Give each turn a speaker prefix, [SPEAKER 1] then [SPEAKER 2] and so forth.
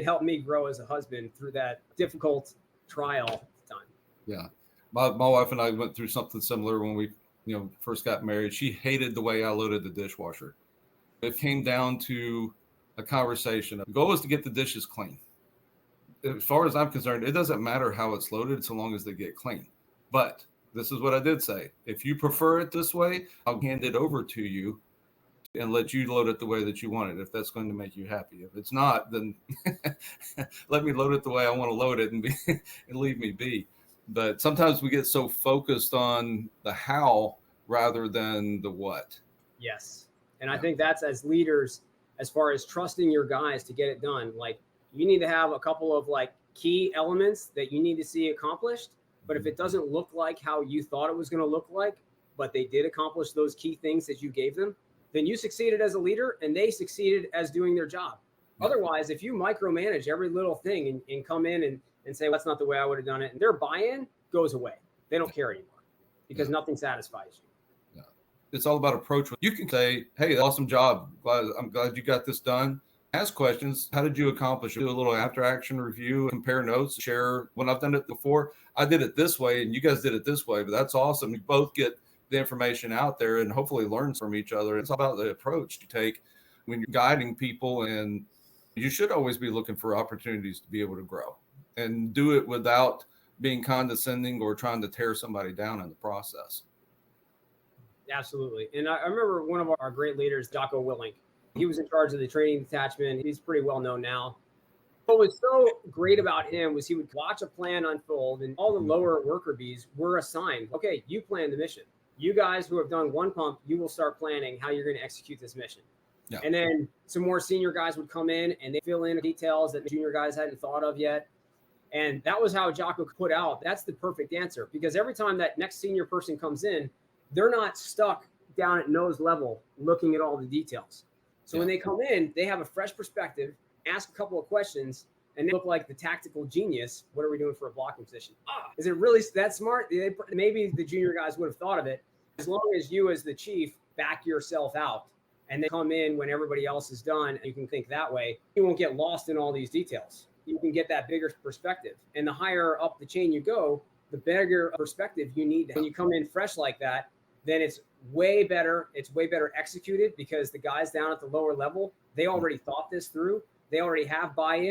[SPEAKER 1] it helped me grow as a husband through that difficult trial at the time.
[SPEAKER 2] Yeah. My wife and I went through something similar when we, first got married. She hated the way I loaded the dishwasher. It came down to a conversation. The goal is to get the dishes clean. As far as I'm concerned, it doesn't matter how it's loaded so long as they get clean. But this is what I did say. If you prefer it this way, I'll hand it over to you and let you load it the way that you want it, if that's going to make you happy. If it's not, then let me load it the way I want to load it and leave me be. But sometimes we get so focused on the how rather than the what.
[SPEAKER 1] Yes. And I think that's, as leaders, as far as trusting your guys to get it done, like, you need to have a couple of like key elements that you need to see accomplished. But if it doesn't look like how you thought it was going to look like, but they did accomplish those key things that you gave them, then you succeeded as a leader and they succeeded as doing their job. Otherwise, if you micromanage every little thing and come in and say, well, that's not the way I would have done it, and their buy-in goes away. They don't care anymore because nothing satisfies you.
[SPEAKER 2] It's all about approach. You can say, hey, awesome job. I'm glad you got this done. Ask questions. How did you accomplish it? Do a little after action review, compare notes, share. When I've done it before, I did it this way and you guys did it this way, but that's awesome. You both get the information out there and hopefully learn from each other. It's about the approach you take when you're guiding people, and you should always be looking for opportunities to be able to grow and do it without being condescending or trying to tear somebody down in the process.
[SPEAKER 1] Absolutely. And I remember one of our great leaders, Jocko Willink. He was in charge of the training detachment. He's pretty well known now. What was so great about him was he would watch a plan unfold, and all the lower worker bees were assigned, okay, you plan the mission. You guys who have done one pump, you will start planning how you're going to execute this mission. Yeah. And then some more senior guys would come in and they fill in details that junior guys hadn't thought of yet. And that was how Jocko put out, that's the perfect answer. Because every time that next senior person comes in, they're not stuck down at nose level looking at all the details. So when they come in, they have a fresh perspective, ask a couple of questions, and they look like the tactical genius. What are we doing for a blocking position? Is it really that smart? Maybe the junior guys would have thought of it. As long as you as the chief back yourself out and then come in when everybody else is done, and you can think that way, you won't get lost in all these details. You can get that bigger perspective. And the higher up the chain you go, the bigger perspective you need. When you come in fresh like that, then it's way better. It's way better executed because the guys down at the lower level, they already thought this through. They already have buy-in.